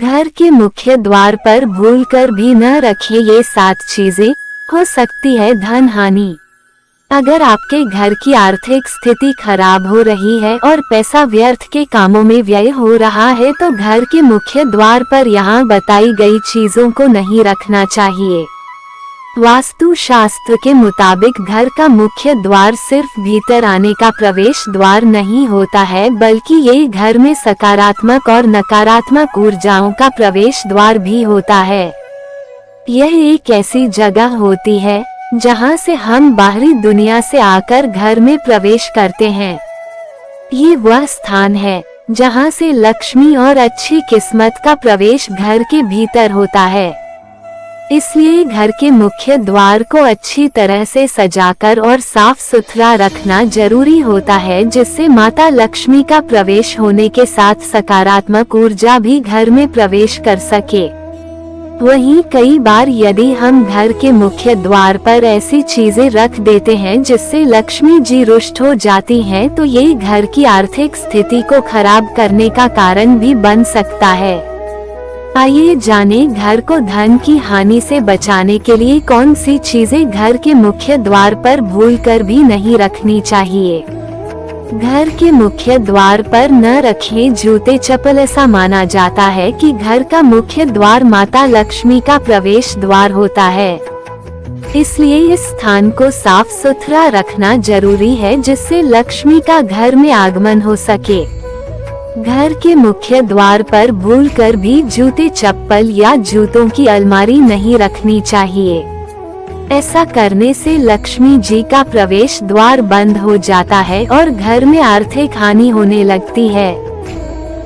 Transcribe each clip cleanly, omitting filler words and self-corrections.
घर के मुख्य द्वार पर भूलकर भी न रखें ये 7 चीजें, हो सकती है धन हानि। अगर आपके घर की आर्थिक स्थिति खराब हो रही है और पैसा व्यर्थ के कामों में व्यय हो रहा है तो घर के मुख्य द्वार पर यहाँ बताई गई चीजों को नहीं रखना चाहिए। वास्तु शास्त्र के मुताबिक घर का मुख्य द्वार सिर्फ भीतर आने का प्रवेश द्वार नहीं होता है, बल्कि ये घर में सकारात्मक और नकारात्मक ऊर्जाओं का प्रवेश द्वार भी होता है। यह एक ऐसी जगह होती है जहां से हम बाहरी दुनिया से आकर घर में प्रवेश करते हैं। ये वह स्थान है जहां से लक्ष्मी और अच्छी किस्मत का प्रवेश घर के भीतर होता है। इसलिए घर के मुख्य द्वार को अच्छी तरह से सजाकर और साफ सुथरा रखना जरूरी होता है, जिससे माता लक्ष्मी का प्रवेश होने के साथ सकारात्मक ऊर्जा भी घर में प्रवेश कर सके। वहीं कई बार यदि हम घर के मुख्य द्वार पर ऐसी चीजें रख देते हैं जिससे लक्ष्मी जी रुष्ट हो जाती हैं, तो ये घर की आर्थिक स्थिति को खराब करने का कारण भी बन सकता है। आइए जाने घर को धन की हानि से बचाने के लिए कौन सी चीजें घर के मुख्य द्वार पर भूलकर भी नहीं रखनी चाहिए। घर के मुख्य द्वार पर न रखें जूते चप्पल। ऐसा माना जाता है कि घर का मुख्य द्वार माता लक्ष्मी का प्रवेश द्वार होता है, इसलिए इस स्थान को साफ सुथरा रखना जरूरी है, जिससे लक्ष्मी का घर में आगमन हो सके। घर के मुख्य द्वार पर भूलकर भी जूते चप्पल या जूतों की अलमारी नहीं रखनी चाहिए। ऐसा करने से लक्ष्मी जी का प्रवेश द्वार बंद हो जाता है और घर में आर्थिक हानि होने लगती है।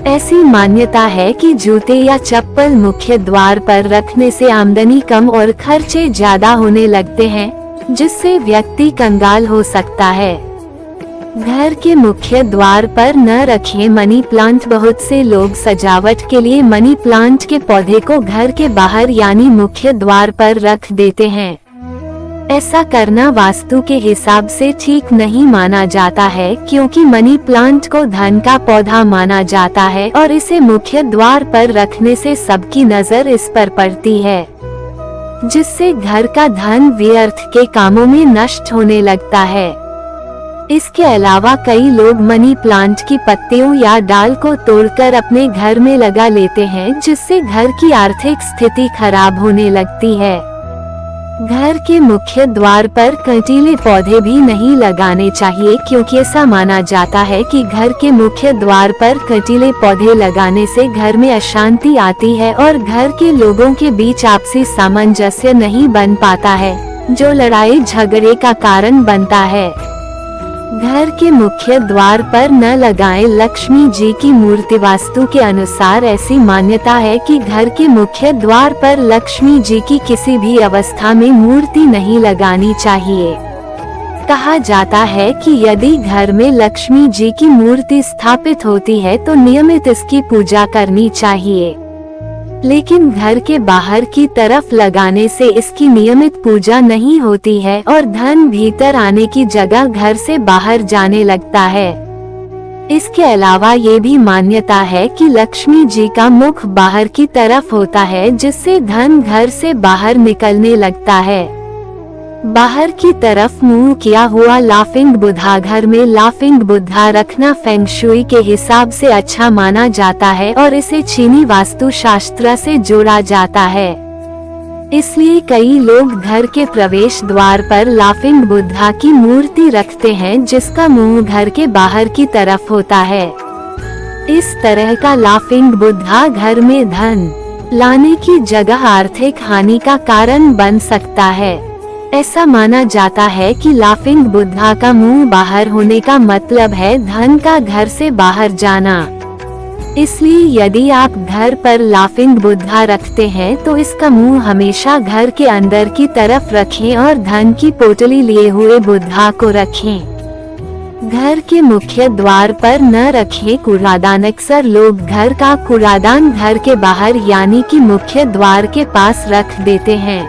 ऐसी मान्यता है कि जूते या चप्पल मुख्य द्वार पर रखने से आमदनी कम और खर्चे ज्यादा होने लगते हैं, जिससे व्यक्ति कंगाल हो सकता है। घर के मुख्य द्वार पर न रखें मनी प्लांट। बहुत से लोग सजावट के लिए मनी प्लांट के पौधे को घर के बाहर यानी मुख्य द्वार पर रख देते हैं। ऐसा करना वास्तु के हिसाब से ठीक नहीं माना जाता है, क्योंकि मनी प्लांट को धन का पौधा माना जाता है और इसे मुख्य द्वार पर रखने से सबकी नजर इस पर पड़ती है, जिससे घर का धन व्यर्थ के कामों में नष्ट होने लगता है। इसके अलावा कई लोग मनी प्लांट की पत्तियों या डाल को तोड़कर अपने घर में लगा लेते हैं, जिससे घर की आर्थिक स्थिति खराब होने लगती है। घर के मुख्य द्वार पर कंटीले पौधे भी नहीं लगाने चाहिए, क्योंकि ऐसा माना जाता है कि घर के मुख्य द्वार पर कंटीले पौधे लगाने से घर में अशांति आती है और घर के लोगों के बीच आपसी सामंजस्य नहीं बन पाता है, जो लड़ाई झगड़े का कारण बनता है। घर के मुख्य द्वार पर न लगाएं लक्ष्मी जी की मूर्ति। वास्तु के अनुसार ऐसी मान्यता है कि घर के मुख्य द्वार पर लक्ष्मी जी की किसी भी अवस्था में मूर्ति नहीं लगानी चाहिए। कहा जाता है कि यदि घर में लक्ष्मी जी की मूर्ति स्थापित होती है तो नियमित इसकी पूजा करनी चाहिए, लेकिन घर के बाहर की तरफ लगाने से इसकी नियमित पूजा नहीं होती है और धन भीतर आने की जगह घर से बाहर जाने लगता है। इसके अलावा ये भी मान्यता है कि लक्ष्मी जी का मुख बाहर की तरफ होता है, जिससे धन घर से बाहर निकलने लगता है। बाहर की तरफ मुंह किया हुआ लाफिंग बुद्धा। घर में लाफिंग बुद्धा रखना फेंग शुई के हिसाब से अच्छा माना जाता है और इसे चीनी वास्तु शास्त्र से जोड़ा जाता है। इसलिए कई लोग घर के प्रवेश द्वार पर लाफिंग बुद्धा की मूर्ति रखते हैं, जिसका मुंह घर के बाहर की तरफ होता है। इस तरह का लाफिंग बुद्धा घर में धन लाने की जगह आर्थिक हानि का कारण बन सकता है। ऐसा माना जाता है कि लाफिंग बुद्धा का मुंह बाहर होने का मतलब है धन का घर से बाहर जाना। इसलिए यदि आप घर पर लाफिंग बुद्धा रखते हैं तो इसका मुंह हमेशा घर के अंदर की तरफ रखें और धन की पोटली लिए हुए बुद्धा को रखें। घर के मुख्य द्वार पर न रखें कूड़ादान। अक्सर लोग घर का कूड़ादान घर के बाहर यानी कि मुख्य द्वार के पास रख देते हैं।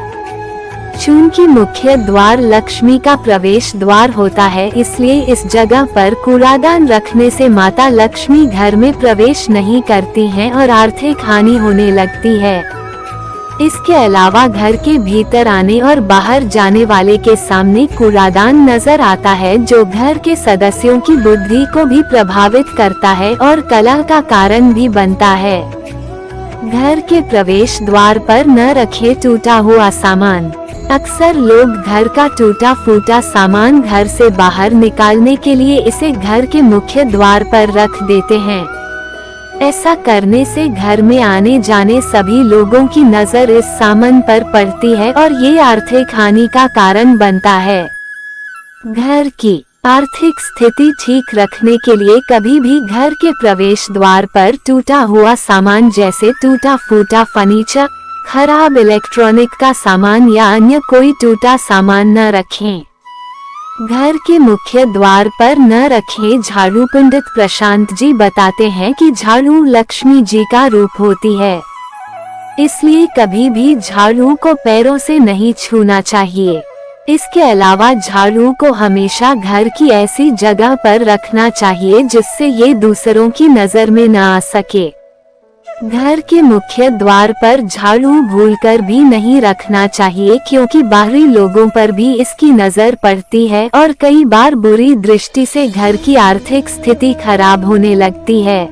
चूंकि मुख्य द्वार लक्ष्मी का प्रवेश द्वार होता है, इसलिए इस जगह पर कूड़ादान रखने से माता लक्ष्मी घर में प्रवेश नहीं करती हैं और आर्थिक हानि होने लगती है। इसके अलावा घर के भीतर आने और बाहर जाने वाले के सामने कूड़ादान नजर आता है, जो घर के सदस्यों की बुद्धि को भी प्रभावित करता है और कलह का कारण भी बनता है। घर के प्रवेश द्वार पर न रखे टूटा हुआ सामान। अक्सर लोग घर का टूटा फूटा सामान घर से बाहर निकालने के लिए इसे घर के मुख्य द्वार पर रख देते हैं। ऐसा करने से घर में आने जाने सभी लोगों की नजर इस सामान पर पड़ती है और ये आर्थिक हानि का कारण बनता है। घर की आर्थिक स्थिति ठीक रखने के लिए कभी भी घर के प्रवेश द्वार पर टूटा हुआ सामान जैसे टूटा फूटा फर्नीचर, खराब इलेक्ट्रॉनिक का सामान या अन्य कोई टूटा सामान न रखें। घर के मुख्य द्वार पर न रखें झाड़ू। पंडित प्रशांत जी बताते हैं कि झाड़ू लक्ष्मी जी का रूप होती है, इसलिए कभी भी झाड़ू को पैरों से नहीं छूना चाहिए। इसके अलावा झाड़ू को हमेशा घर की ऐसी जगह पर रखना चाहिए जिससे ये दूसरों की नजर में न आ सके। घर के मुख्य द्वार पर झाड़ू भूलकर भी नहीं रखना चाहिए, क्योंकि बाहरी लोगों पर भी इसकी नजर पड़ती है और कई बार बुरी दृष्टि से घर की आर्थिक स्थिति खराब होने लगती है।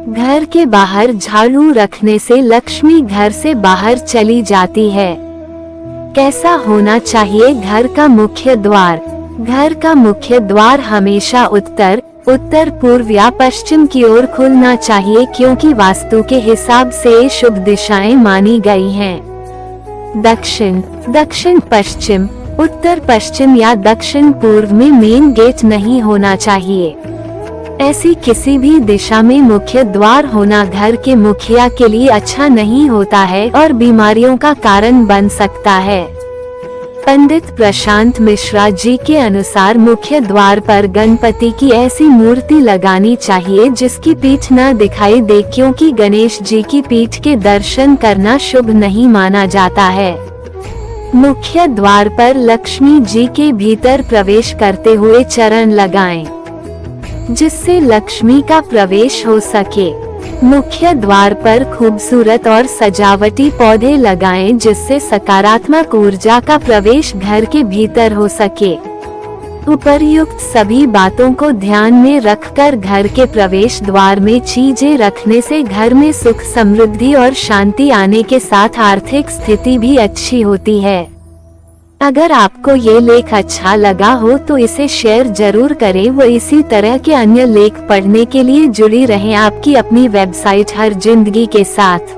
घर के बाहर झाड़ू रखने से लक्ष्मी घर से बाहर चली जाती है। कैसा होना चाहिए घर का मुख्य द्वार? घर का मुख्य द्वार हमेशा उत्तर, उत्तर पूर्व या पश्चिम की ओर खुलना चाहिए, क्योंकि वास्तु के हिसाब से शुभ दिशाएं मानी गई हैं। दक्षिण, दक्षिण पश्चिम, उत्तर पश्चिम या दक्षिण पूर्व में मेन गेट नहीं होना चाहिए। ऐसी किसी भी दिशा में मुख्य द्वार होना घर के मुखिया के लिए अच्छा नहीं होता है और बीमारियों का कारण बन सकता है। पंडित प्रशांत मिश्रा जी के अनुसार मुख्य द्वार पर गणपति की ऐसी मूर्ति लगानी चाहिए जिसकी पीठ न दिखाई दे, क्योंकि गणेश जी की पीठ के दर्शन करना शुभ नहीं माना जाता है। मुख्य द्वार पर लक्ष्मी जी के भीतर प्रवेश करते हुए चरण लगाएं, जिससे लक्ष्मी का प्रवेश हो सके। मुख्य द्वार पर खूबसूरत और सजावटी पौधे लगाएं, जिससे सकारात्मक ऊर्जा का प्रवेश घर के भीतर हो सके। उपर्युक्त सभी बातों को ध्यान में रखकर घर के प्रवेश द्वार में चीजें रखने से घर में सुख समृद्धि और शांति आने के साथ आर्थिक स्थिति भी अच्छी होती है। अगर आपको ये लेख अच्छा लगा हो तो इसे शेयर जरूर करें व इसी तरह के अन्य लेख पढ़ने के लिए जुड़ी रहें आपकी अपनी वेबसाइट हर जिंदगी के साथ।